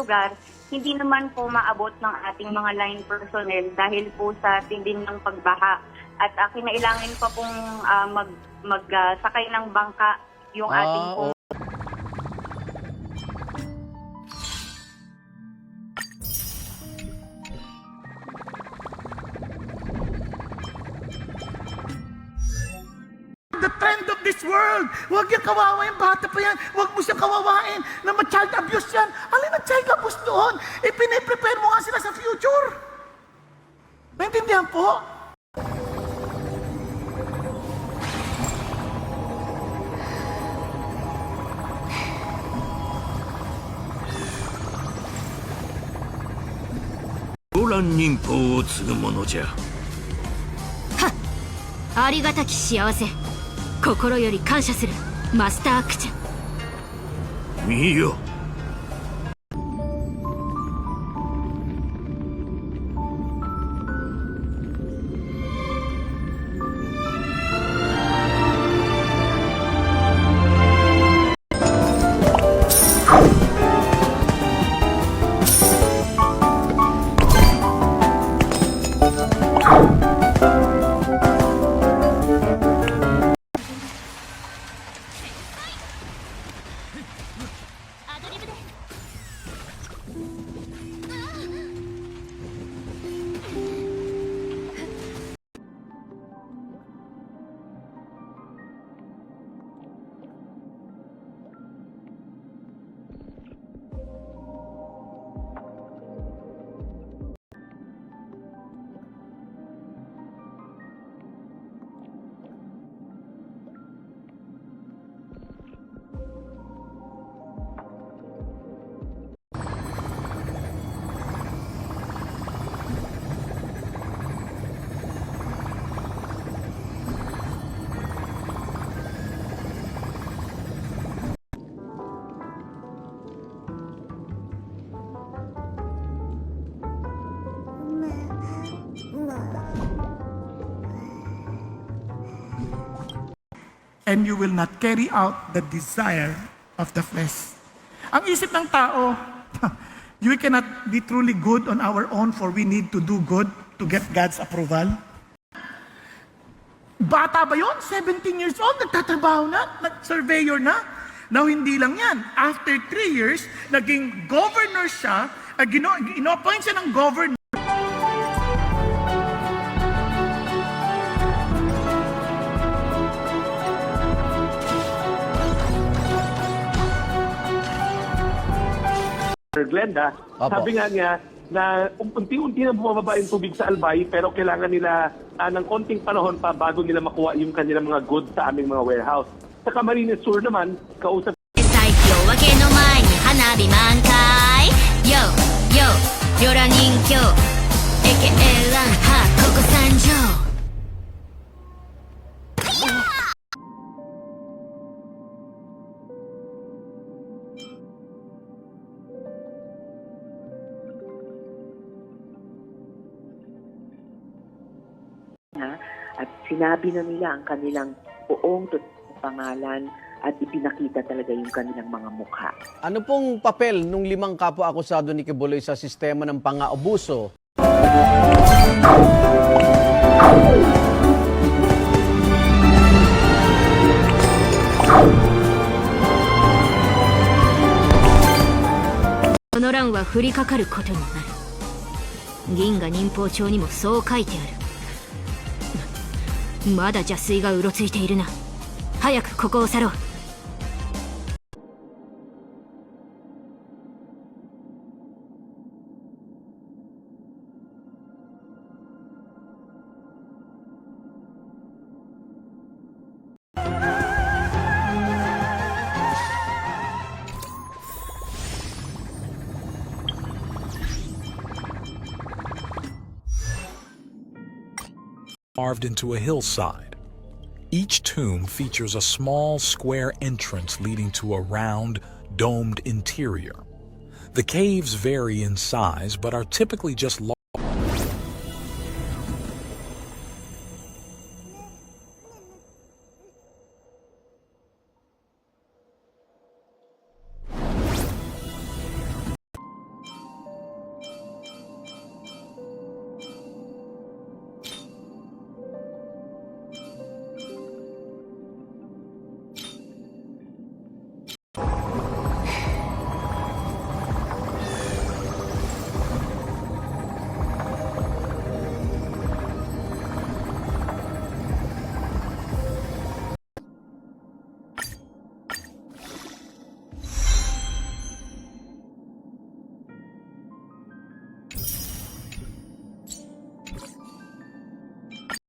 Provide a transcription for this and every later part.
lugar, hindi naman po maabot ng ating mga line personnel dahil po sa tinding ng pagbaha. At kinailangan pa pong magsakay ng bangka yung ating po. The trend of this world. Huwag yung kawawa yung bata pa yan. Huwag mo siyang kawawain na ma-child abuse yan. Alin ang child abuse doon? Ipine-prepare mo nga sila sa future. Naintindihan po?動乱忍法を継ぐものじゃ。ありがたき幸せ、心より感謝するマスタークチャ。見よ。And you will not carry out the desire of the flesh. Ang isip ng tao, we cannot be truly good on our own for we need to do good to get God's approval. Bata ba yun? 17 years old, nagtatrabaho na, nag-surveyor na. Now, hindi lang yan. After 3 years, naging governor siya, ino-appoint siya ng governor. Glenda, sabi nga niya na unti-unti na bumababa yung tubig sa Albay pero kailangan nila ng konting panahon pa bago nila makuha yung kanilang mga goods sa aming mga warehouse. Sa Camarines Sur naman, kausap 最強分けの前に花火満開 Yo, yo, ヨラ人形 AKA ランハここ参上 At sinabi na nila ang kanilang buong totoong pangalan at ipinakita talaga yung kanilang mga mukha. Ano pong papel nung 5 kapwa-akusado ni Kibuloy sa sistema ng pang-aabuso? Honoranは降りかかることになる。銀河忍法帳にもそう書いてある。まだ邪推がうろついているな。早くここを去ろう。Carved into a hillside. Each tomb features a small square entrance leading to a round, domed interior. The caves vary in size but are typically just large.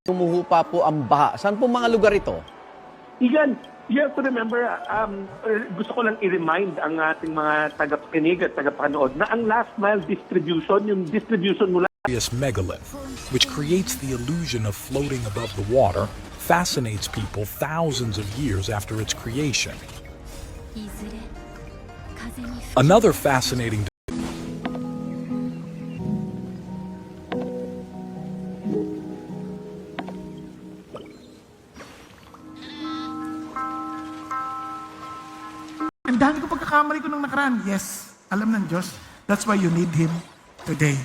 Tumuhupa po ang baha. Saan po mga lugar ito? Igan, you have to remember, gusto ko lang i-remind ang ating mga tagapakinig at tagapanood na ang last mile distribution, yung distribution mula Megalith, which creates the illusion of floating above the water, fascinates people thousands of years after its creation. Another fascinating Ang dami ko pagkakamali ko nung nakaraan. Yes, alam ng Diyos. That's why you need Him today.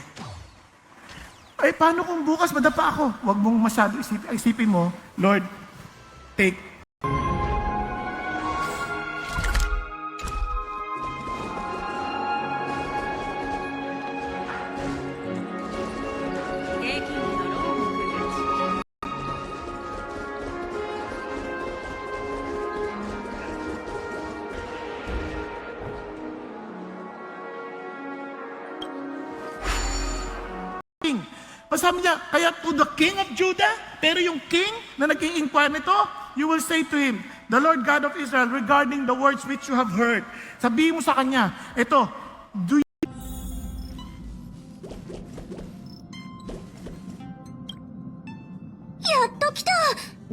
Ay, paano kung bukas madapa ako? Huwag mong masyado isipin mo, Lord, take. King. Pasabi niya, kaya to the King of Judah, pero yung King na nag-i-inquire nito, you will say to him, the Lord God of Israel, regarding the words which you have heard. Sabihin mo sa kanya, ito, do you やっと来た。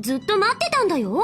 ずっと待ってたんだよ。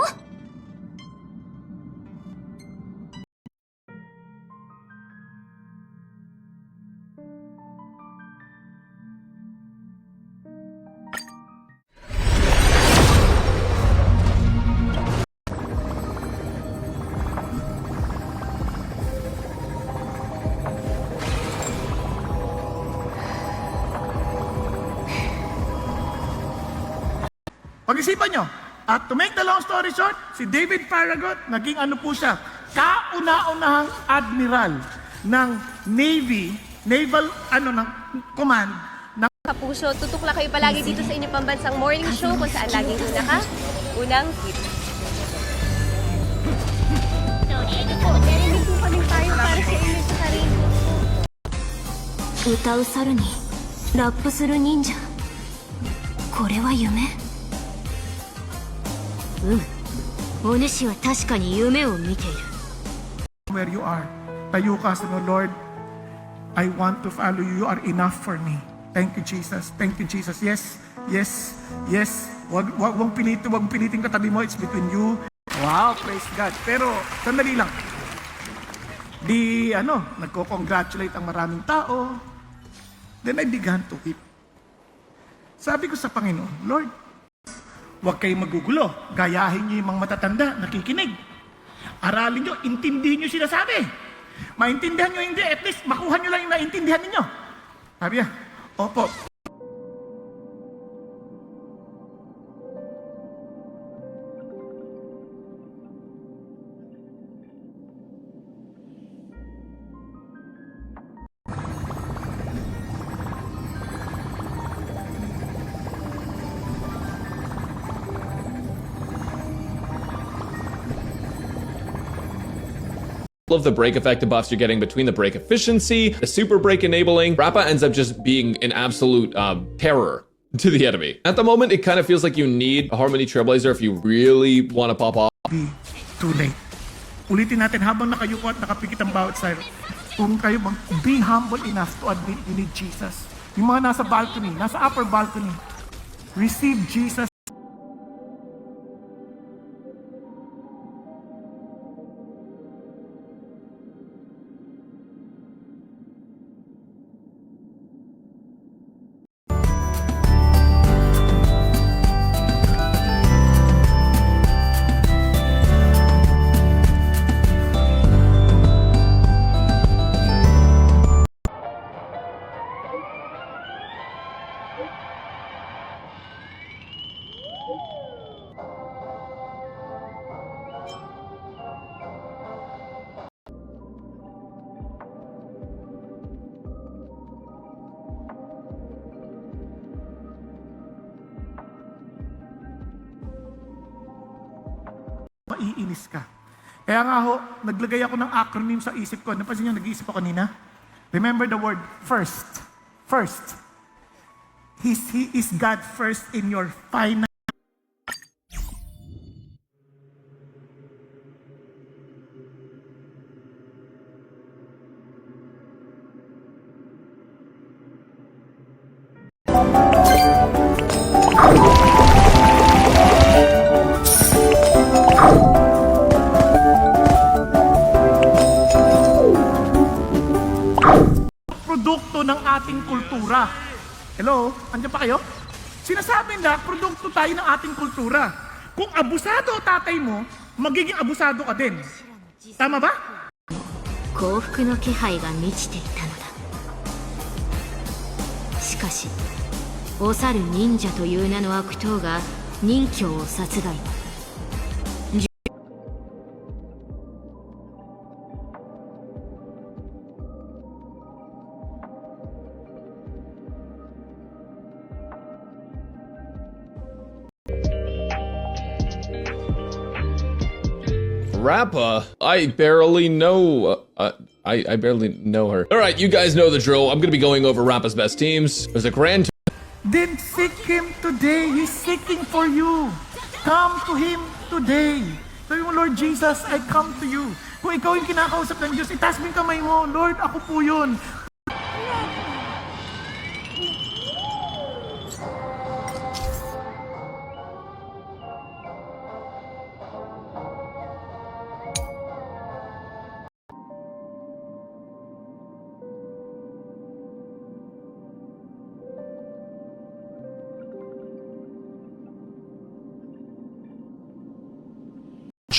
Pag-isipan nyo. At to make the long story short, si David Farragut, naging ano po siya, kauna-unahang admiral ng Navy, Naval, ng command, ng Kapuso, tutok lang kayo palagi dito sa inyong pambansang morning show kung saan laging una ka, unang hit. Narinig po kaming tayo para sa inyo sa sarili. 歌う猿にラップする忍者。これは夢？お主は確かに夢を見ている。 where you are. Tayo ka sa Lord, I want to follow you. You are enough for me. Thank you, Jesus. Thank you, Jesus. Yes, yes, yes. Wag pilitin katabi mo. It's between you. Wow, praise God. Pero, sandali lang. Nagko-congratulate ang maraming tao. Then I began to weep. Sabi ko sa Panginoon, Lord, huwag kayong magugulo. Gayahin niyo yung mga matatanda, nakikinig. Aralin niyo, intindihin niyo sinasabi. Maintindihan niyo hindi, at least makuha niyo lang yung naintindihan niyo. Sabi niya, opo. Of the break effect buffs you're getting between the break efficiency, the super break enabling, Rappa ends up just being an absolute terror to the enemy. At the moment, it kind of feels like you need a Harmony Trailblazer if you really want to pop off. Be too late. Ulitin natin habang nakayuko at nakapikit ang bawat side. Kung kayo be humble enough to admit you need Jesus. Yung mga nasa balcony, nasa upper balcony, receive Jesus. Maiinis ka. Kaya nga ho, naglagay ako ng acronym sa isip ko. Napansin niyo, nag-iisip ako kanina? Remember the word first. First. He is God first in your finance. Produkto ng ating kultura. Hello? Andiyan pa kayo? Sinasabi na, produkto tayo ng ating kultura. Kung abusado tatay mo, magiging abusado ka din. Tama ba? 幸福の気配が満ちていたのだ。しかしお猿忍者という名の悪党が任侠を殺害。Rappa? I barely know. I barely know her. All right, you guys know the drill. I'm gonna be going over Rappa's best teams. There's a grand. Then seek him today. He's seeking for you. Come to him today. Sabi mo, Lord Jesus, I come to you. Kung ikaw yung kinakausap ng Diyos, itaas mo yung kamay mo. Lord, ako po yun.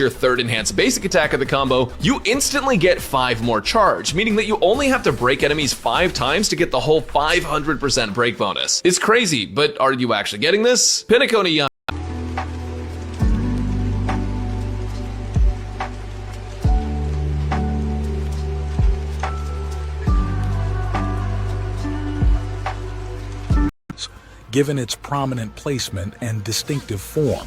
Your third enhanced basic attack of the combo, you instantly get 5 more charge, meaning that you only have to break enemies 5 times to get the whole 500% break bonus. It's crazy, but are you actually getting this? Pinnacle ni given its prominent placement and distinctive form.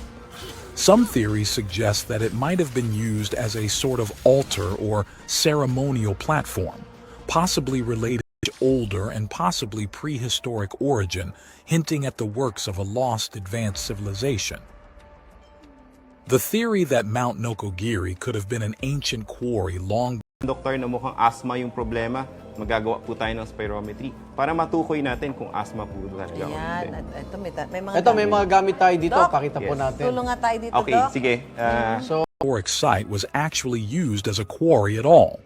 Some theories suggest that it might have been used as a sort of altar or ceremonial platform, possibly related to older and possibly prehistoric origin, hinting at the works of a lost advanced civilization. The theory that Mount Nokogiri could have been an ancient quarry long Doktor, na mukhang asthma yung problema, magagawa po tayo ng spirometry para matukoy natin kung asthma po talaga. Ayan, Ito, may mga gamit tayo dito. Doc, Pakita po natin. tulong nga tayo dito, Okay, Doc. sige. historic site was actually used as a quarry at all.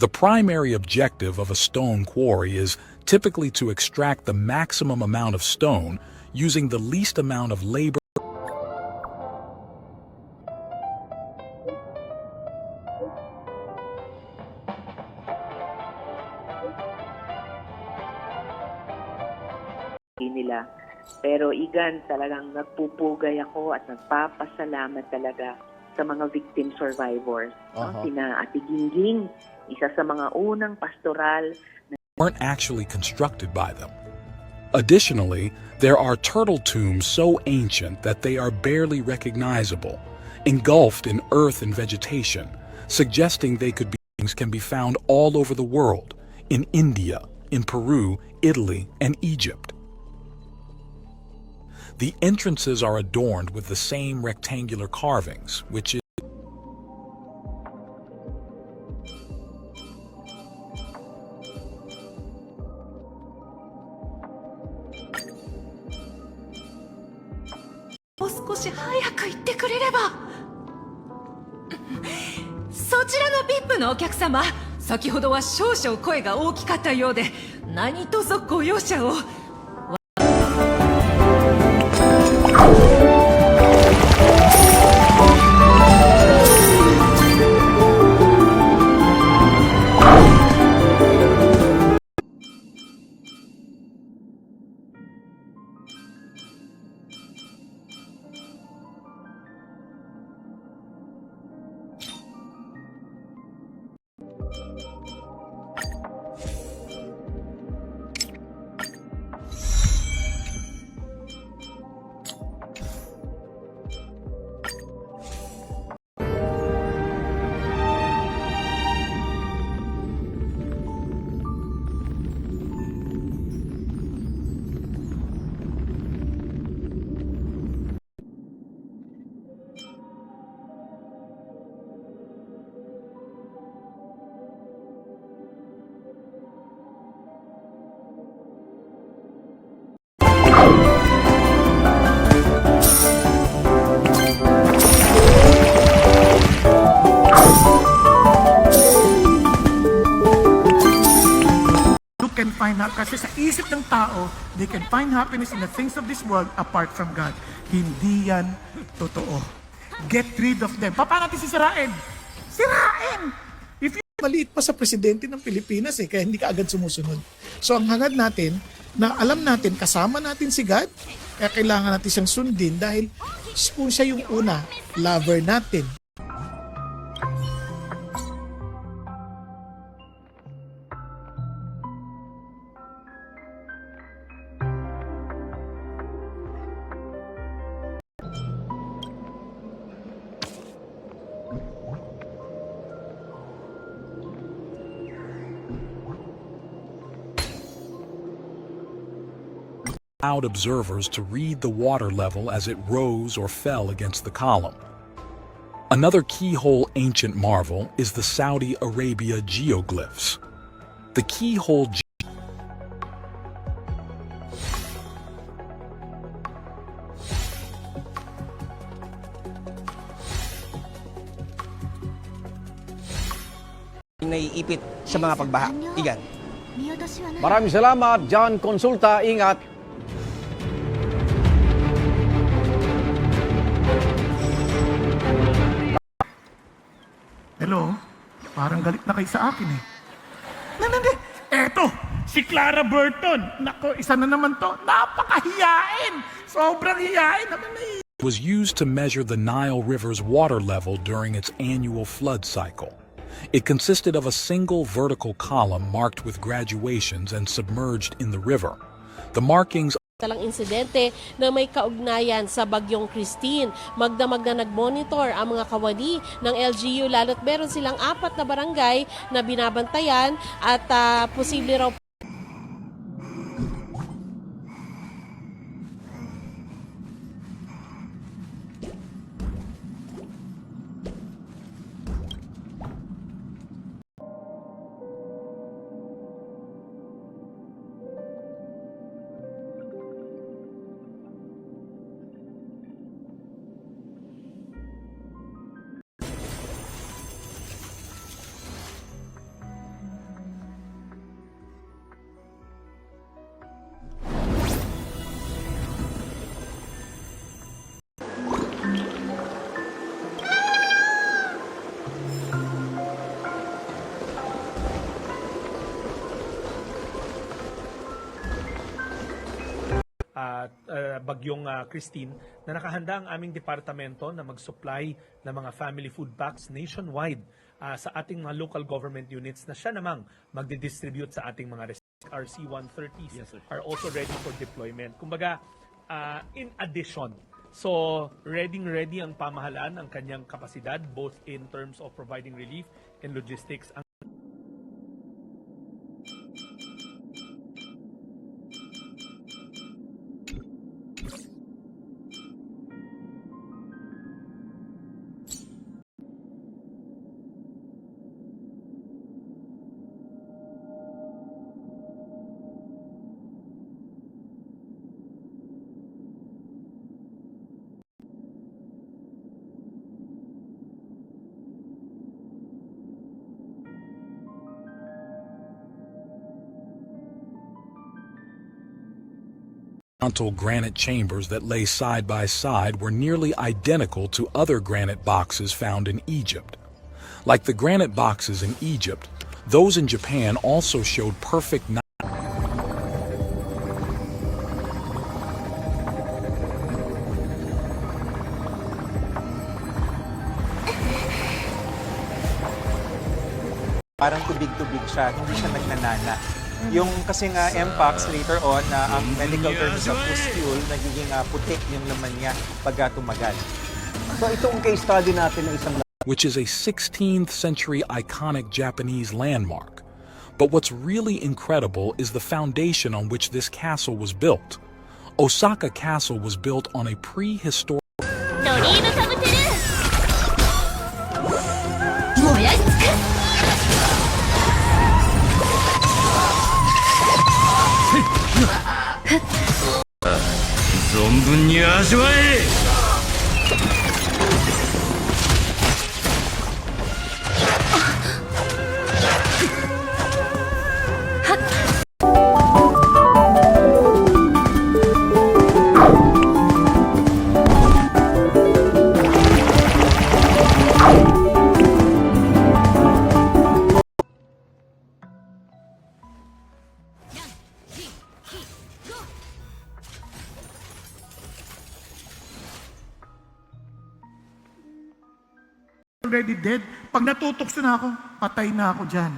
The primary objective of a stone quarry is typically to extract the maximum amount of stone using the least amount of labor. nila. Pero Igan, talagang nagpupugay ako at nagpapasalamat talaga sa mga victim survivors. Sina Ate Gingging, isa sa mga unang pastoral weren't actually constructed by them. Additionally, there are turtle tombs so ancient that they are barely recognizable, engulfed in earth and vegetation, suggesting they could be can be found all over the world, in India, in Peru, Italy, and Egypt. The entrances are adorned with the same rectangular carvings, which isそちらの VIP のお客様、先ほどは少々声が大きかったようで、何卒ご容赦を。Kasi sa isip ng tao, they can find happiness in the things of this world apart from God. Hindi yan totoo. Get rid of them. Paano natin sisirain? Sirain! If you... Maliit pa sa presidente ng Pilipinas kaya hindi ka agad sumusunod. So ang hangad natin, na alam natin, kasama natin si God, kaya kailangan natin siyang sundin dahil kung siya yung una, lover natin. Allowed observers to read the water level as it rose or fell against the column. Another keyhole ancient marvel is the Saudi Arabia geoglyphs. The keyhole naiipit sa mga pagbaha. Igan. Maraming salamat, John Consulta. Ingat. Hello? Parang galit na kayo sa akin Hindi. Eto, si Clara Burton. Nako, isa na naman to. Napakahiyain. Sobrang hiyain. was used to measure the Nile River's water level during its annual flood cycle. It consisted of a single vertical column marked with graduations and submerged in the river. The markings talang insidente na may kaugnayan sa bagyong Christine. Magdamag na nag-monitor ang mga kawani ng LGU lalo't meron silang 4 na barangay na binabantayan at posible raw bagyong Christine na nakahanda ang aming departamento na mag-supply ng mga family food packs nationwide sa ating mga local government units na siya namang magdi-distribute sa ating mga RC-130s. Yes, are also ready for deployment. Kumbaga, in addition, so ready ang pamahalaan, ang kanyang kapasidad both in terms of providing relief and logistics. granite chambers that lay side by side were nearly identical to other granite boxes found in Egypt. Like the granite boxes in Egypt, those in Japan also showed perfect parang tubig-tubig siya, hindi siya nagnanana. Yung kasi nga MPAX later on, ang medical term sa pustule, nagiging puti yung laman niya pagka tumagal. So itong case study natin ng isang which is a 16th century iconic Japanese landmark. But what's really incredible is the foundation on which this castle was built. Osaka Castle was built on a prehistoric already dead. Pag natutokso na ako, patay na ako dyan.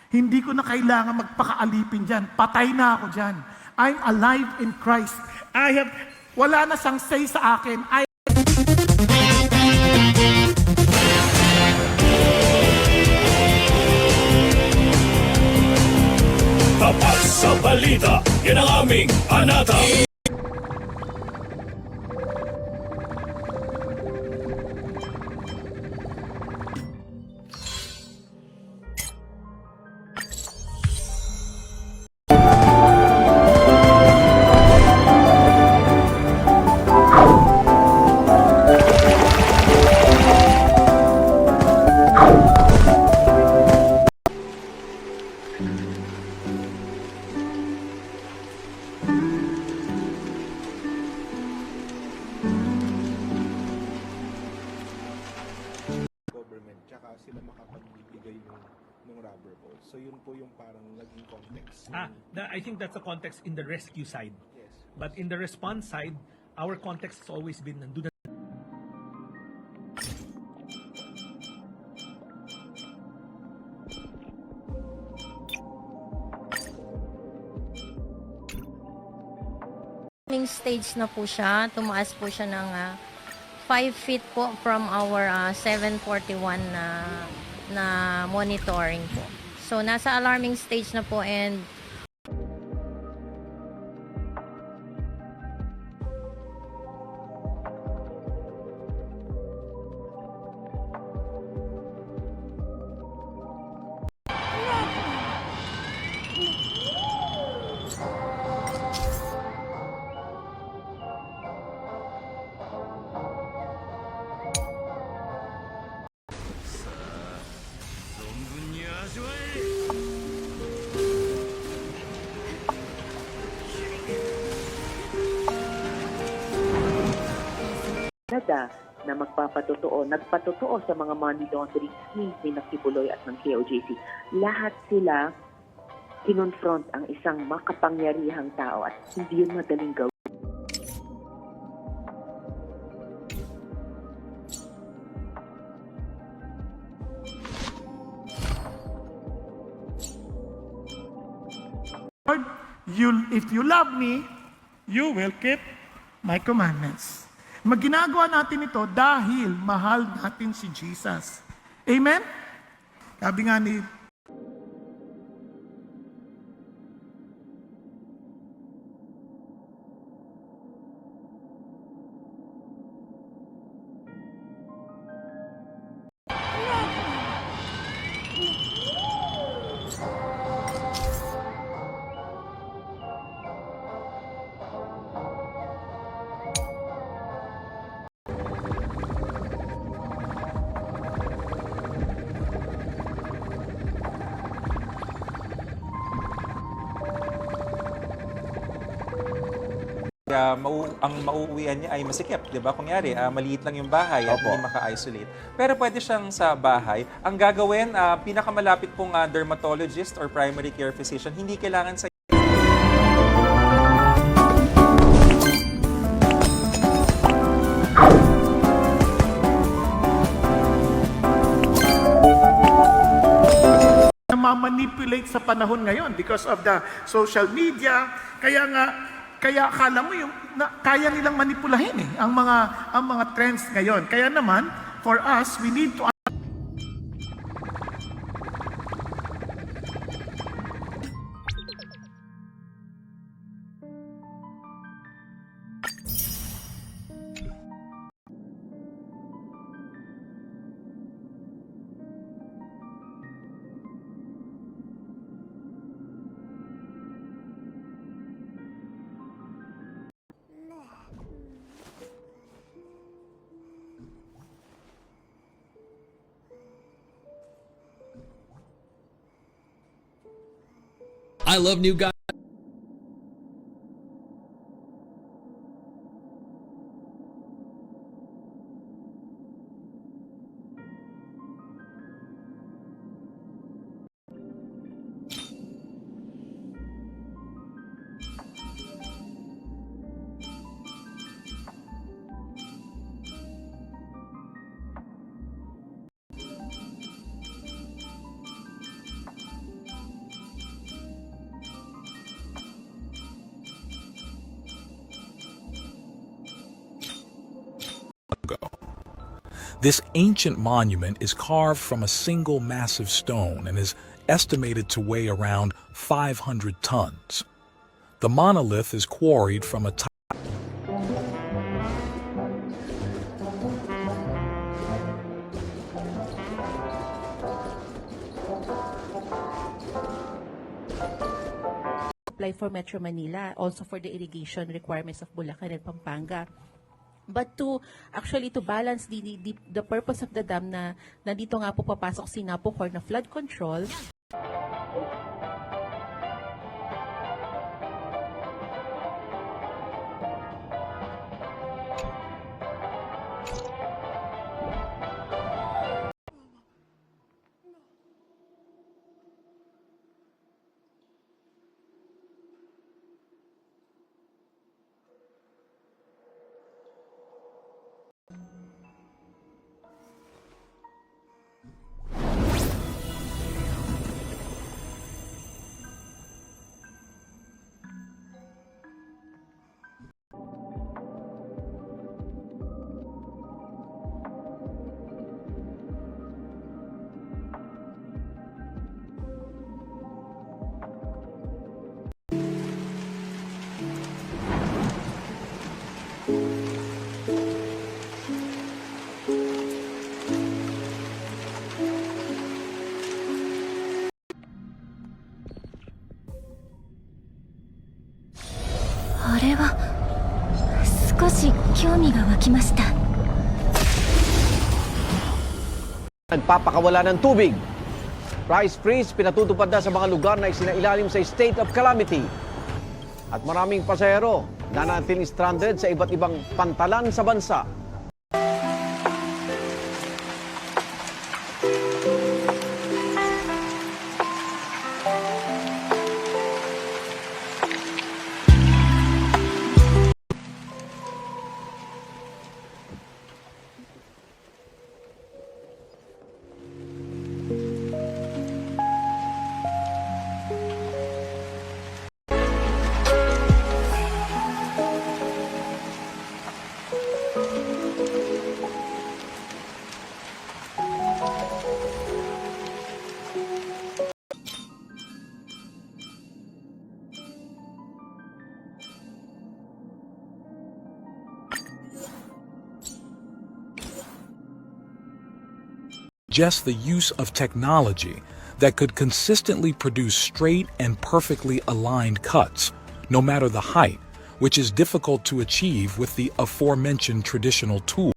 Hindi ko na kailangan magpakaalipin dyan. Patay na ako dyan. I'm alive in Christ. Wala na siyang say sa akin. Tapat sa balita, yan ang aming anata. government tsaka sila makapagbibigay ng rubber bullets. So yun po yung parang naging context. I think that's a context in the rescue side. Yes. But in the response side, our context has always been nandun na. Stage na po siya. Tumaas po siya ng 5 feet po from our 741 na monitoring po. So, nasa alarming stage na po and Canada na nagpatotoo sa mga money laundering schemes ni Kibuloy at ng KOJC. Lahat sila kinonfront ang isang makapangyarihang tao at hindi yun madaling gawin. Lord, if you love me, you will keep my commandments. Ginagawa natin ito dahil mahal natin si Jesus. Amen? Sabi nga ni ang mauuwian niya ay masikip, di ba? Kunyari, maliit lang yung bahay at hindi maka-isolate. Pero pwede siyang sa bahay. Ang gagawin, pinakamalapit pong dermatologist or primary care physician, hindi kailangan sa manipulate sa panahon ngayon because of the social media. Kaya akala mo kaya nilang manipulahin ang mga trends ngayon. Kaya naman, for us, we need to I love new guys. ago. This ancient monument is carved from a single massive stone and is estimated to weigh around 500 tons. The monolith is quarried from a apply for Metro Manila, also for the irrigation requirements of Bulacan and Pampanga. But to balance the purpose of the dam na nandito nga po papasok si Napocor na flood control. Nagpapakawala ng tubig. Price freeze pinatutupad na sa mga lugar na isinailalim sa state of calamity. At maraming pasahero na nanatiling stranded sa iba't ibang pantalan sa bansa. Just the use of technology that could consistently produce straight and perfectly aligned cuts, no matter the height, which is difficult to achieve with the aforementioned traditional tools.